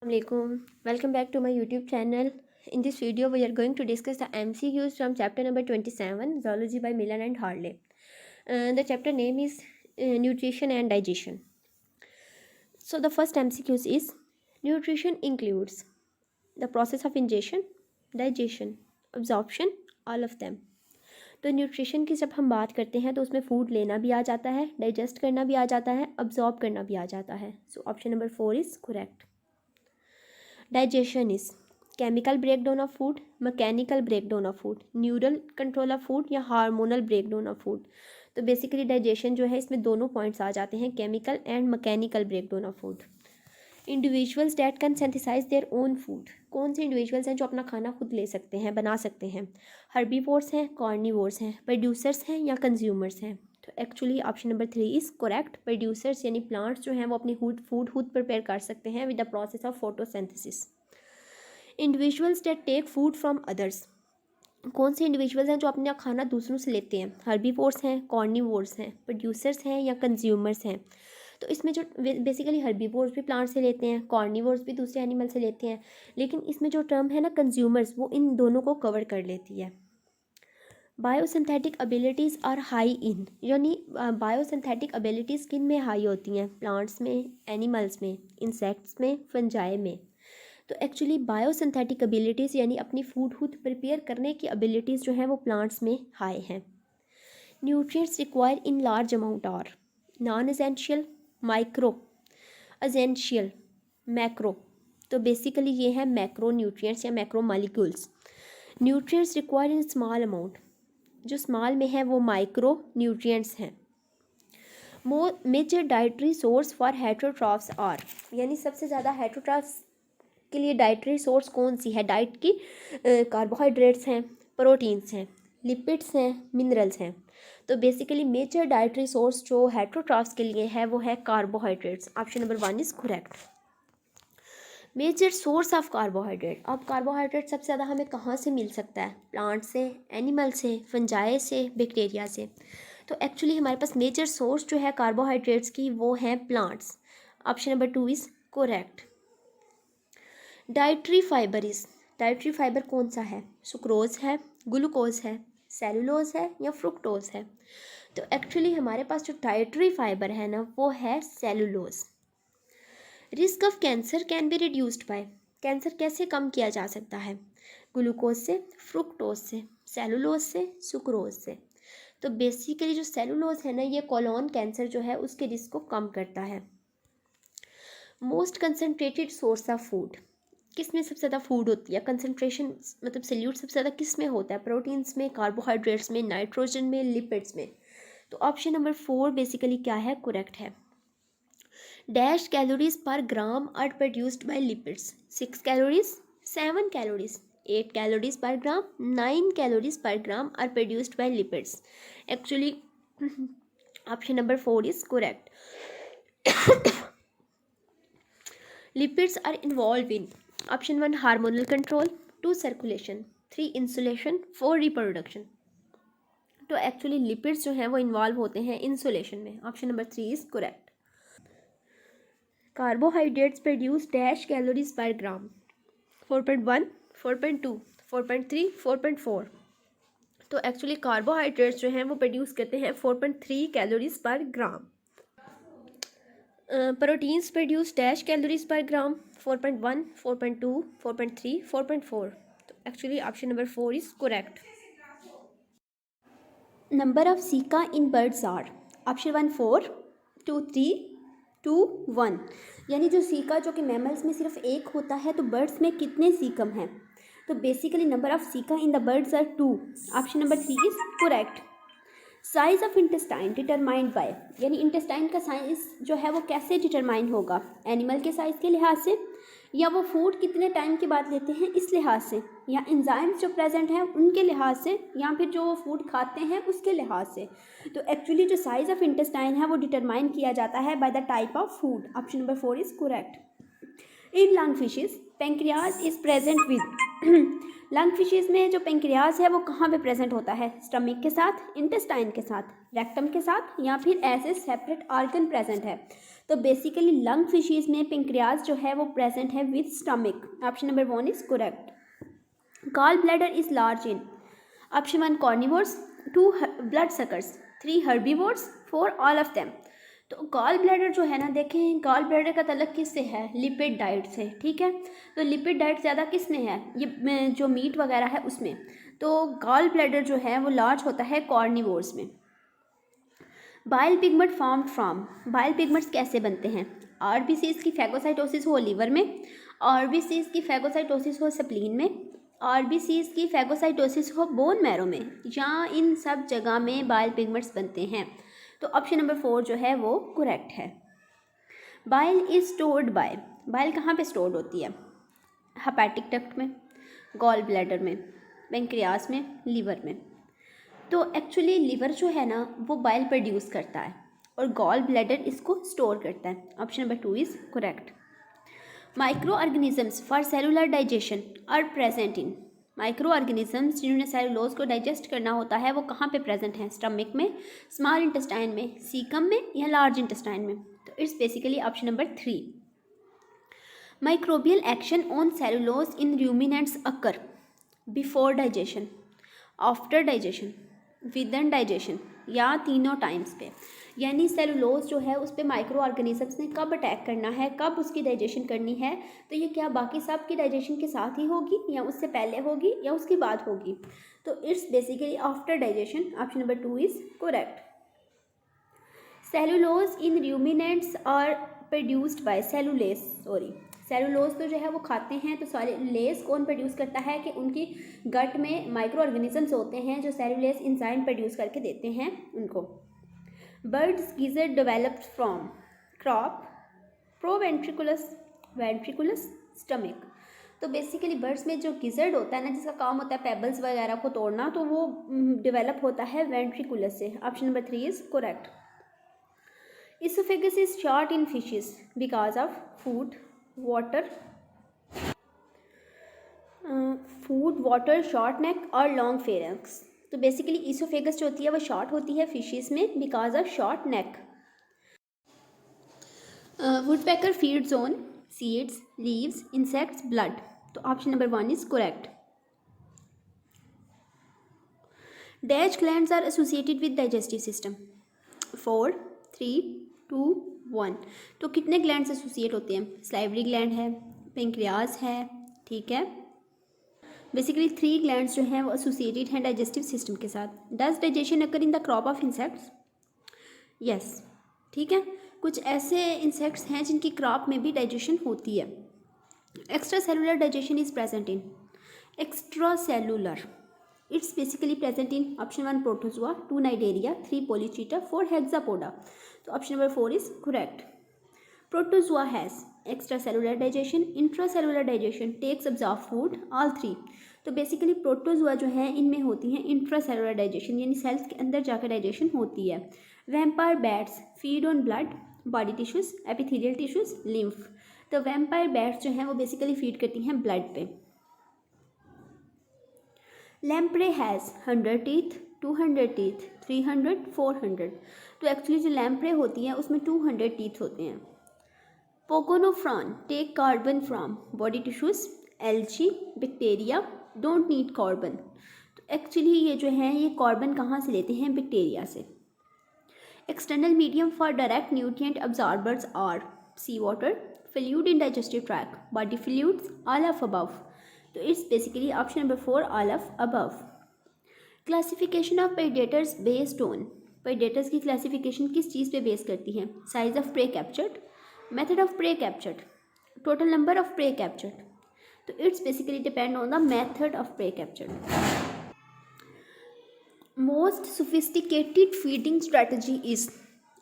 Assalamualaikum. Welcome back to my YouTube channel. In this video, we are going to discuss the MCQs from chapter number 27, Zoology by Millen and Harley. The chapter name is Nutrition and Digestion. So the first MCQs is nutrition includes the process of ingestion, digestion, absorption, all of them. तो nutrition की जब हम बात करते हैं तो उसमें food लेना भी आ जाता है, डाइजेस्ट करना भी आ जाता है, अब्जॉर्ब करना भी आ जाता है. So option number 4 is correct. Digestion is chemical breakdown of food, mechanical breakdown of food, neural control of food या हार्मोनल ब्रेकडाउन ऑफ फूड. तो बेसिकली डाइजेशन जो है इसमें दोनों पॉइंट्स आ जाते हैं, chemical and mechanical breakdown of food. Individuals that can synthesise their own food. कौन से इंडिविजुअल्स हैं जो अपना खाना खुद ले सकते हैं, बना सकते हैं? हर्बीवोर्स हैं, कॉर्निवोर्स हैं, प्रोड्यूसर्स हैं या कंज्यूमर्स हैं? तो actually option number 3 is correct. Producers यानी प्लांट्स जो हैं वो अपनी फूड खुद प्रिपेयर कर सकते हैं with the process of photosynthesis. Individuals that take food from others. कौन से इंडिविजुअल्स हैं जो अपना खाना दूसरों से लेते हैं? हर्बीवोर्स हैं, कॉर्निवोर्स हैं, प्रोड्यूसर्स हैं या कंज्यूमर्स हैं? तो इसमें जो बेसिकली हर्बीवोर्स भी प्लांट से लेते हैं, कॉर्निवोर्स भी दूसरे एनिमल से लेते हैं, लेकिन इसमें जो टर्म है ना कंज्यूमर्स, वो इन दोनों को कवर कर लेती है. Biosynthetic abilities are high in, यानी बायोसिंथेटिक एबिलिटीज़ किन में हाई होती हैं? प्लांट्स में, एनिमल्स में, इंसेक्ट्स में, फंजाई में. तो एक्चुअली बायोसिंथेटिक एबिलिटीज़ यानी अपनी फूड खुद प्रिपेयर करने की एबिलिटीज़ जो हैं वो प्लांट्स में हाई हैं. Nutrients require in large amount are non essential, micro, essential, macro. तो बेसिकली ये है मैक्रो न्यूट्रिएंट्स या macro molecules. Nutrients require in small amount, जो स्मॉल में है वो माइक्रो न्यूट्रिएंट्स हैं. Major dietary source for heterotrophs are, यानी सबसे ज़्यादा हेटरोट्रॉफ्स के लिए डाइटरी सोर्स कौन सी है डाइट की? कार्बोहाइड्रेट्स हैं, प्रोटीन्स हैं, लिपिड्स हैं, मिनरल्स हैं. तो बेसिकली मेजर डाइटरी सोर्स जो हेटरोट्रॉफ्स के लिए है वो है carbohydrates. Option number 1 is correct. Major source of carbohydrate. अब कार्बोहाइड्रेट सबसे ज़्यादा हमें कहाँ से मिल सकता है? प्लांट से, एनिमल से, फंजाई से, बैक्टीरिया से. तो एक्चुअली हमारे पास मेजर सोर्स जो है कार्बोहाइड्रेट्स की वो है plants. Option number 2 is correct. Dietary fibre is, dietary fibre कौन सा है? सुक्रोज है, ग्लूकोज है, सेलुलोज है या फ्रुक्टोज है? तो एक्चुअली हमारे पास जो डाइटरी फाइबर है ना वो है cellulose. Risk of cancer can be reduced by, cancer कैसे कम किया जा सकता है? ग्लूकोज से, फ्रुक्टोज से, सेलुलोज से, सुक्रोज से. तो बेसिकली जो सेलुलोज है ना ये कोलोन कैंसर जो है उसके रिस्क को कम करता है. Most concentrated source of food, किस में सबसे ज़्यादा फूड होती है? कंसनट्रेशन मतलब सल्यूट सबसे ज़्यादा किस में होता है? प्रोटीन्स में, कार्बोहाइड्रेट्स में, नाइट्रोजन में, लिपिड्स में. तो ऑप्शन नंबर 4 बेसिकली क्या है? करेक्ट है. Dash calories per gram are produced by lipids. 6 calories, 7 calories, 8 calories per gram, 9 calories per gram are produced by lipids. Actually option number 4 is correct. Lipids are involve in option 1 hormonal control, 2 circulation, 3 insulation, 4 reproduction. तो actually lipids जो हैं वो involve होते हैं insulation में. Option number 3 is correct. Carbohydrates produce dash calories per gram. 4.1, 4.2, 4.3, 4.4. तो actually carbohydrates जो हैं वो प्रोड्यूस करते हैं 4.3 calories per gram. Proteins produce dash calories per gram. 4.1, 4.2, 4.3, 4.4. तो actually option number 4 is correct. Number of caeca in birds are. Option 1 4, 2 3, 2 1. यानी जो caeca जो कि मैमल्स में सिर्फ एक होता है तो बर्ड्स में कितने सीकम हैं? तो basically number of caeca in the birds are 2. Option number 3 is correct. Size of intestine determined by, यानी इंटेस्टाइन का साइज जो है वो कैसे डिटरमाइन होगा? एनिमल के साइज़ के लिहाज से, या वो फूड कितने टाइम के बाद लेते हैं इस लिहाज से, या एंजाइम्स जो प्रेजेंट हैं उनके लिहाज से, या फिर जो फूड खाते हैं उसके लिहाज से. तो एक्चुअली जो साइज़ ऑफ इंटेस्टाइन है वो डिटरमाइन किया जाता है by the type of food. Option number 4 is correct. In lung fishes pancreas is present with. Lung fishes में जो पेंक्रियाज है वो कहाँ पे प्रेजेंट होता है? स्टमक के साथ, इंटेस्टाइन के साथ, रेक्टम के साथ, या फिर as a separate organ present है? तो बेसिकली लंग फिशेज में पेंक्रियाज जो है वो प्रेजेंट है with stomach. Option number 1 is correct. Gall bladder is large in option 1 carnivores, 2 blood suckers, 3 herbivores, 4 all of them. तो गॉल ब्लैडर जो है ना, देखें गॉल ब्लैडर का तल्लुक किससे है? लिपिड डाइट से, ठीक है। तो लिपिड डाइट ज़्यादा किस में है? ये जो मीट वगैरह है उसमें। तो गॉल ब्लैडर जो है वो लार्ज होता है कार्निवोर्स में। Bile pigment form from, bile pigments कैसे बनते हैं? आरबीसीज की फैगोसाइटोसिस हो लीवर में, आरबीसीज की फैगोसाइटोसिस हो स्प्लीन में, आरबीसीज की फैगोसाइटोसिस हो बोन मैरो में, या इन सब जगह में बाइल पिगमेंट्स बनते हैं। तो ऑप्शन नंबर 4 जो है वो करेक्ट है। Bile is stored bye, bile कहाँ पे स्टोर्ड होती है? हेपेटिक डक्ट में, गॉल ब्लैडर में, पेंक्रियास में, लीवर में। तो एक्चुअली लिवर जो है ना वो बाइल प्रोड्यूस करता है और गॉल ब्लैडर इसको स्टोर करता है। Option number 2 is correct. Micro organisms for cellular digestion are present in, micro organisms जिन्होंने सेलुलोज को डाइजेस्ट करना होता है वो कहाँ पे प्रेजेंट हैं? स्टमक में, स्मॉल इंटेस्टाइन में, सीकम में, या लार्ज इंटेस्टाइन में? तो it's basically option number 3। Microbial action on cellulose in ruminants occur before digestion, after digestion, within digestion, या तीनों टाइम्स पे। यानी सेलुलोज जो है उस पर माइक्रो ऑर्गेनिजम्स ने कब अटैक करना है, कब उसकी डाइजेशन करनी है? तो ये क्या बाकी सब की डाइजेशन के साथ ही होगी, या उससे पहले होगी, या उसके बाद होगी? तो it's basically after digestion. Option number 2 is correct. Cellulose in ruminants are produced by cellulase, sorry cellulose तो जो है वो खाते हैं, तो सेलुलेस कौन प्रोड्यूस करता है? कि उनकी गट में माइक्रो ऑर्गेनिजम्स होते हैं जो सेलुलेस इंजाइम प्रोड्यूस करके देते हैं उनको। Birds gizzard developed from crop, proventriculus, ventriculus, stomach। तो बेसिकली बर्ड्स में जो गिजर्ड होता है ना, जिसका काम होता है पेबल्स वगैरह को तोड़ना, तो वो डेवलप होता है वेंट्रिकुलस से। Option number 3 is correct. Oesophagus is short in fishes because of food, water, water, short neck और लॉन्ग फेरेंक्स। तो बेसिकली इसोफेगस जो होती है वो शॉर्ट होती है फिशेस में because of short neck. Woodpecker feeds on seeds, leaves, insects, blood. तो option number 1 is correct. Dash glands are associated with digestive system. 4, 3, 2, 1। तो कितने ग्लैंड्स एसोसिएट होते हैं? सलाइवरी ग्लैंड है, पेंक्रियाज है, ठीक है। बेसिकली 3 ग्लैंड्स जो हैं वो एसोसिएटेड हैं डाइजेस्टिव सिस्टम के साथ। Does digestion occur in the crop of insects? Yes, ठीक है। कुछ ऐसे इंसेक्ट्स हैं जिनकी क्रॉप में भी डाइजेशन होती है। Extra cellular digestion is present in, extra cellular it's basically present in option 1 Protozoa, 2 Cnidaria, 3 Polychaeta, 4 Hexapoda. तो option number 4 is correct. Protozoa has extracellular digestion, intracellular digestion, takes absorb food, all 3। तो basically protozoa जो है इनमें होती हैं intracellular digestion, यानी sales के अंदर जाकर डाइजेशन होती है। Vampire bats feed on blood, body tissues, epithelial tissues, lymph. तो वैम्पायर बैट्स जो हैं वो बेसिकली फीड करती हैं ब्लड पे। Lamprey has 100 teeth, 200 teeth, 300, 400। तो एक्चुअली जो लैम्प्रे होती है उसमें 200 टीथ होते हैं। Pogonophoran take carbon from body tissues, algae, bacteria, don't need carbon. तो एक्चुअली ये जो है ये कार्बन कहाँ से लेते हैं? बैक्टीरिया से। External medium for direct nutrient absorbers are sea water, fluid in digestive tract, body fluids, all of above. तो it's basically option number 4 all of above. Classification of predators based on, predators की classification किस चीज़ पे base करती है? Size of prey captured, method of prey captured, total number of prey captured. तो it's basically depend on the method of prey captured. Most sophisticated feeding strategy is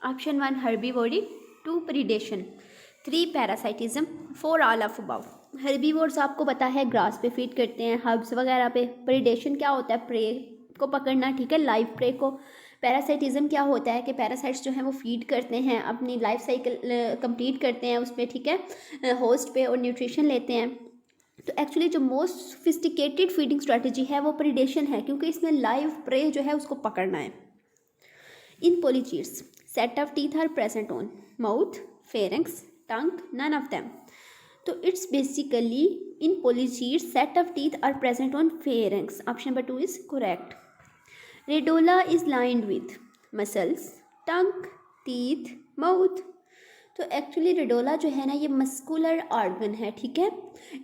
option 1 herbivory, 2 predation, 3 parasitism, 4 all of above. Herbivores आपको पता है grass पे feed करते हैं, herbs वगैरह पे। Predation क्या होता है? प्रे को पकड़ना, ठीक है, लाइव प्रे को। पैरासाइटिज्म क्या होता है? कि पैरासाइट्स जो हैं वो फीड करते हैं, अपनी लाइफ साइकिल कंप्लीट करते हैं उस पर, ठीक है, होस्ट पे, और न्यूट्रिशन लेते हैं। तो एक्चुअली जो मोस्ट सोफिस्टिकेटेड फीडिंग स्ट्रेटजी है वो प्रीडेशन है, क्योंकि इसमें लाइव प्रे जो है उसको पकड़ना है। In polychaetes set of teeth are present on mouth, pharynx, tongue, none of them. तो it's basically in polychaetes set of teeth are present on pharynx. Option number 2 is correct. Radula is lined with muscles, tongue, teeth, mouth. तो actually radula जो है ना ये muscular organ है, ठीक है।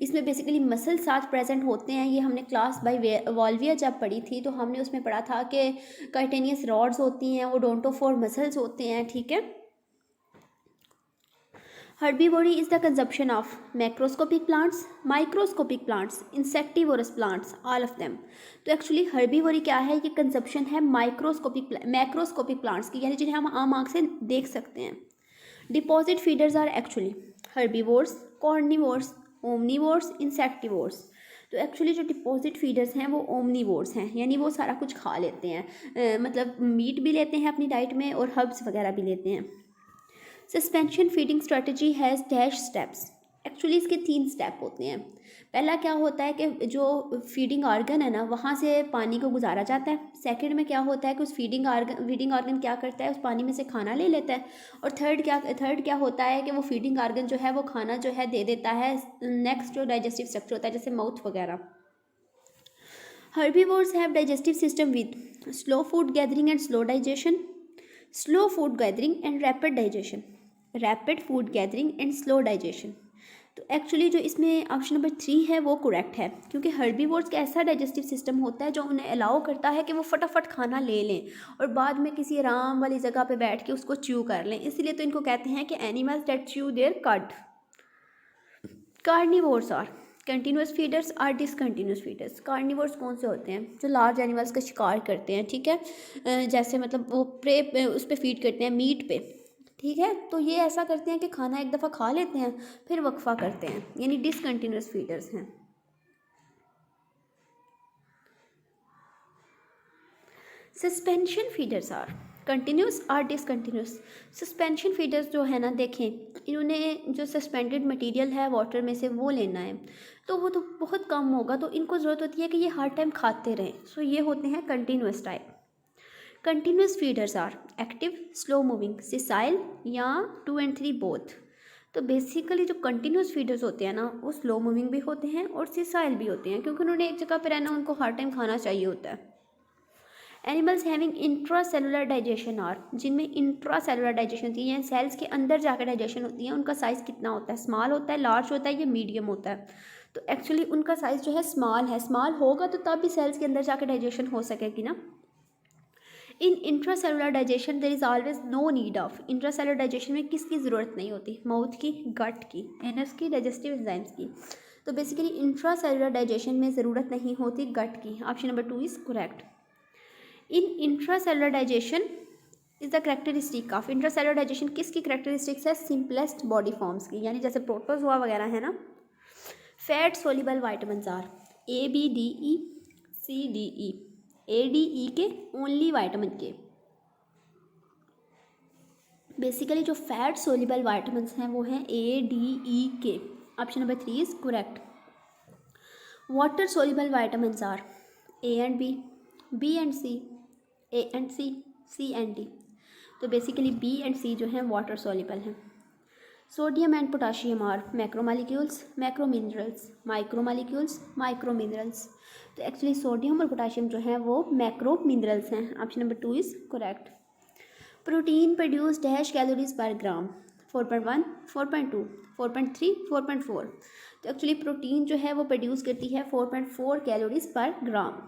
इसमें बेसिकली मसल साथ प्रेजेंट होते हैं। ये हमने क्लास बाय वॉल्विया जब पढ़ी थी तो हमने उसमें पढ़ा था कि कार्टेनियस रॉड्स होती हैं, ओडोंटोफोर मसल्स होते हैं, ठीक है। Herbivory is the consumption of macroscopic plants, microscopic plants, insectivorous plants, all of them. तो एक्चुअली हर्बीवोरी क्या है, ये कंजप्शन है मैक्रोस्कोपिक प्लांट्स की, यानी जिन्हें हम आम आँख से देख सकते हैं। Deposit feeders are actually herbivores, carnivores, omnivores, insectivores. तो एक्चुअली जो डिपॉजिट फीडर्स हैं वो ओमनीवोर्स हैं, यानी वो सारा कुछ खा लेते हैं, मतलब मीट भी लेते हैं अपनी डाइट में और हर्ब्स वगैरह भी लेते हैं। Suspension feeding strategy has dash steps. Actually इसके 3 स्टेप होते हैं। पहला क्या होता है कि जो फीडिंग ऑर्गन है ना वहाँ से पानी को गुजारा जाता है। सेकंड में क्या होता है कि उस फीडिंग ऑर्गन क्या करता है, उस पानी में से खाना ले लेता है। और थर्ड क्या होता है कि वो फीडिंग ऑर्गन जो है वो खाना जो है दे देता है नेक्स्ट जो डाइजेस्टिव स्ट्रक्चर होता है, जैसे माउथ वगैरह। Herbivores have digestive system with slow food gathering and slow digestion, slow food gathering and rapid digestion, rapid food gathering and slow digestion. तो एक्चुअली जो इसमें ऑप्शन नंबर 3 है वो करेक्ट है, क्योंकि हर्बीवोर्स का ऐसा डाइजेस्टिव सिस्टम होता है जो उन्हें अलाउ करता है कि वो फटाफट खाना ले लें और बाद में किसी आराम वाली जगह पे बैठ के उसको च्यू कर लें। इसलिए तो इनको कहते हैं कि animals that chew their cud. Carnivores are continuous feeders are discontinuous feeders. Carnivores कौन से होते हैं, जो लार्ज एनिमल्स का शिकार करते हैं, ठीक है, जैसे मतलब वो प्रे उस पर फीड करते हैं, मीट पे, ठीक है। तो ये ऐसा करते हैं कि खाना एक दफ़ा खा लेते हैं फिर वक्फा करते हैं, यानी डिसकंटिन्यूस फीडर्स हैं। सस्पेंशन फीडर्स आर कंटिन्यूस और डिसकंटिन्यूस। सस्पेंशन फीडर्स जो है ना, देखें इन्होंने जो सस्पेंडेड मटेरियल है वाटर में से वो लेना है, तो वो तो बहुत कम होगा, तो इनको ज़रूरत होती है कि ये हर टाइम खाते रहें। सो ये होते हैं continuous type. Continuous feeders are active, slow moving, sessile या 2 and 3 बोथ। तो बेसिकली जो कंटिन्यूस फीडर्स होते हैं ना वो स्लो मूविंग भी होते हैं और सिसाइल भी होते हैं, क्योंकि उन्होंने एक जगह पर रहना, उनको हर टाइम खाना चाहिए होता है। Animals having intracellular digestion are, जिनमें इंट्रासेलुलर डाइजेशन होती है, यानी सेल्स के अंदर जाकर डाइजेशन होती है, उनका साइज़ कितना होता है, स्मॉल होता है, लार्ज होता है या मीडियम होता है। तो एक्चुअली उनका साइज़ जो है स्मॉल है, स्मॉल होगा तो तब भी सेल्स के अंदर जाकर डाइजेशन हो सकेगी ना। In intracellular digestion there is always no need of. Intracellular digestion में किसकी ज़रूरत नहीं होती, माउथ की, गट की, एनस की, डाइजेस्टिव एंजाइम्स की। तो बेसिकली इंट्रासेलुलर डाइजेशन में ज़रूरत नहीं होती गट की। Option number 2 is correct. In intracellular digestion is the characteristic of. Intracellular digestion किसकी करेक्टरिस्टिक्स है, सिंपलेस्ट बॉडी फॉर्म्स की, यानी जैसे प्रोटोजोआ वगैरह है ना। Fat soluble vitamin are ABDE, CDE, ADE K only vitamin K. Basically जो फैट सोल्यूबल वाइटामिन हैं वो हैं ADE K. Option number 3 is correct. Water soluble vitamin are A and B, B and C, A and C, C and D। तो basically B and C जो हैं water soluble हैं। Sodium and potassium are macromolecules, macrominerals, micromolecules, microminerals. तो actually sodium और potassium जो हैं वो मैक्रोमिनरल्स हैं। Option number 2 is correct. Protein produce dash calories per gram, 4.1, 4.2, 4.3, 4.4। तो एक्चुअली प्रोटीन जो है वो प्रोड्यूस करती है 4.4 कैलोरीज पर ग्राम।